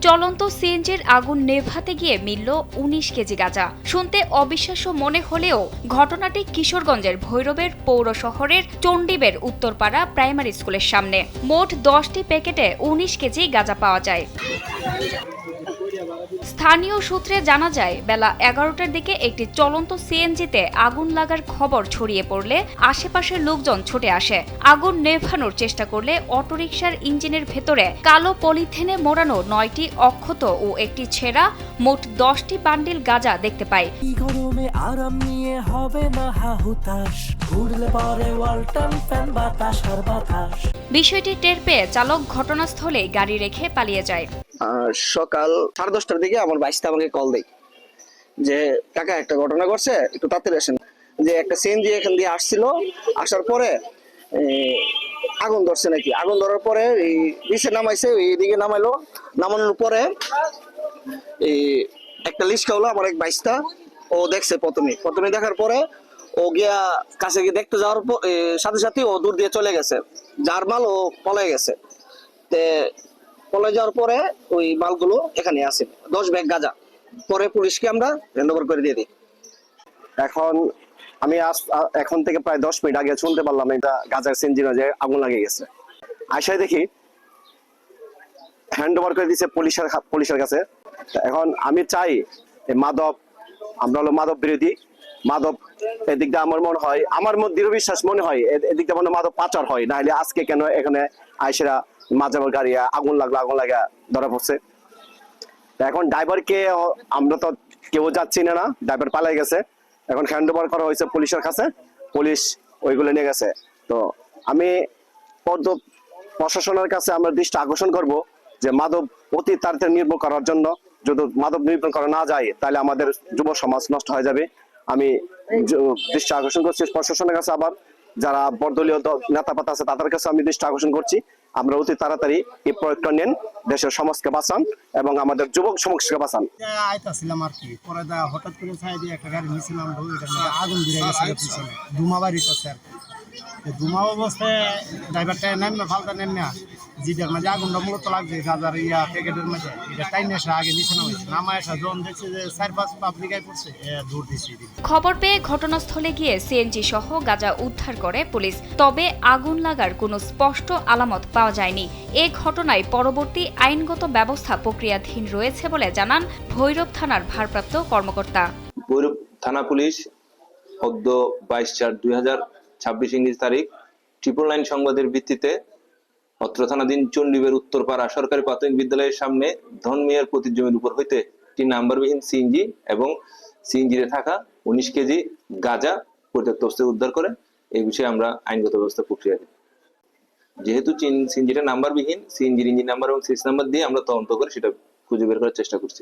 চলন্ত সিএনজির আগুন নেভাতে গিয়ে মিলল ১৯ কেজি গাঁজা। শুনতে অবিশ্বাস্য মনে হলেও ঘটনাটি কিশোরগঞ্জের ভৈরবের পৌর শহরের চণ্ডীবের উত্তরপাড়া প্রাইমারি স্কুলের সামনে। মোট ১০টি প্যাকেটে ১৯ কেজি গাঁজা পাওয়া যায়। স্থানীয় সূত্রে জানা যায়, বেলা ১১টার দিকে একটি চলন্ত সিএনজিতে আগুন লাগার খবর ছড়িয়ে পড়লে আশেপাশের লোকজন ছুটে আসে। আগুন নেভানোর চেষ্টা করলে অটোরিকশার ইঞ্জিনের ভেতরে কালো পলিথিনে মোড়ানো ৯টি অক্ষত ও একটি ছেঁড়া মোট ১০টি বান্ডিল গাঁজা দেখতে পায়। গরমে আরাম নিয়ে হবে না হাহুতাশ, ঘুরলে পরে ওয়ালটন ফ্যান বাতাস আর বাতাস। বিষয়টি টের পেয়ে চালক ঘটনাস্থলে গাড়ি রেখে পালিয়ে যায়। সকাল 10:30টার দিকে আমার ভাইস্তা আমাকে কল দেয় যে কাকা একটা ঘটনা ঘটছে, একটু তাড়াতাড়ি আসেন। যে একটা সিএনজি এখান দিয়ে আসছিল, আসার পরে আগুন ধরছে নাকি। আগুন ধরার পরে এই নিচে নামাইছে, এইদিকে নামাইলো। নামানোর পরে এই একটা লিস্কা হলো আমার এক ভাইস্তা, ও দেখছে প্রথমে দেখার পরে ও গিয়া কাছে গিয়ে দেখতে যাওয়ার সাথে সাথে ও দূর দিয়ে চলে গেছে। যার মাল ও পলাই গেছে। পলাই যাওয়ার পরে ওই মালগুলো এখানে আছে 10 ব্যাগ গাঁজা। পরে পুলিশকে আমরা হ্যান্ড ওভার করে দিয়ে দিই। এখন থেকে প্রায় 10 মিনিট আগে শুনতে পারলাম এটা গাঁজার সিএনজির যে আগুন লাগে গেছে। আশায় দেখি হ্যান্ড ওভার করে দিয়েছে পুলিশের কাছে। এখন আমি চাই আমরা হলো মাদক বিরোধী। মাদক এদিক দিয়ে আমার দৃঢ় বিশ্বাস মনে হয় এদিক দিয়ে মাদক পাচার হয়, না হলে আজকে কেন এখানে আইসেরা মাঝে গাড়ি আগুন লাগা ধরা পড়ছে। এখন ড্রাইভারকে আমরা তো কেউ যাচ্ছি না, ড্রাইভার পালাই গেছে। এখন হ্যান্ড ওভার করা হয়েছে পুলিশের কাছে, পুলিশ ওইগুলো নিয়ে গেছে। তো আমি প্রশাসনের কাছে আমরা দৃষ্টি আকর্ষণ করব যে মাদক অতি তাড়াতাড়ি নির্মূল করার জন্য। যদি মাদক নির্মূল করা না যায় তাহলে আমাদের যুব সমাজ নষ্ট হয়ে যাবে। আমি দৃষ্টি আকর্ষণ করছি প্রশাসনের কাছে, আবার যারা বর্দলীয় নেতা পাতা আছে তাদের কাছে আমি দৃষ্টি আকর্ষণ করছি, আমরা অতি তাড়াতাড়ি এই প্রয়োগটা নেন, দেশের সমাজকে বাঁচান এবং আমাদের যুবক সমাজকে বাঁচান। আইতাছিলাম আর কি, পরে হঠাৎ করে ছাই দিয়ে একটা গাড়ি নিয়েছিলাম, আগুন ধরে গেছে পিছনে, ধুমা বাড়িতেছে আর কি। ধুমা অবস্থায় ড্রাইভারটা নেমে ফালতা নেমে জিডের মাঝে আগুনটা মূলত লাগছে গাজার প্যাকেটের মাঝে, এটা টাইম এসে আগে নিচে নামা এসে যখন দেখছে যে 4-5 পাবলিকায় পড়ছে, দৌড় দিচ্ছে। খবর পেয়ে ঘটনাস্থলে গিয়ে সিএনজি সহ গাঁজা উদ্ধার করে পুলিশ। তবে আগুন লাগার কোনো স্পষ্ট আলামত পাওয়া যায়নি। এ ঘটনায় পরবর্তী আইনগত ব্যবস্থা প্রক্রিয়াধীন রয়েছে বলে জানান ভৈরব থানার ভারপ্রাপ্ত কর্মকর্তা। ভৈরব থানা পুলিশ 22/4/2026 ইংরেজি তারিখ 999 সংবাদের ভিত্তিতে অত্র থানাধীন চণ্ডীবের উত্তরপাড়া সরকারি প্রাথমিক বিদ্যালয়ের সামনে ধনমিয়ার পতির জমির উপর হইতে একটি নাম্বারবিহীন সিএনজি এবং সিএনজিতে থাকা 19 কেজি গাঁজা পরিত্যক্ত অবস্থায় উদ্ধার করে। এই বিষয়ে আমরা আইনগত ব্যবস্থা প্রক্রিয়া দিই। যেহেতু সিএনজিটা নাম্বারবিহীন, সিএনজির ইঞ্জিন নাম্বার এবং সিরিজ নাম্বার দিয়ে আমরা তদন্ত করে সেটা খুঁজে বের করার চেষ্টা করছি।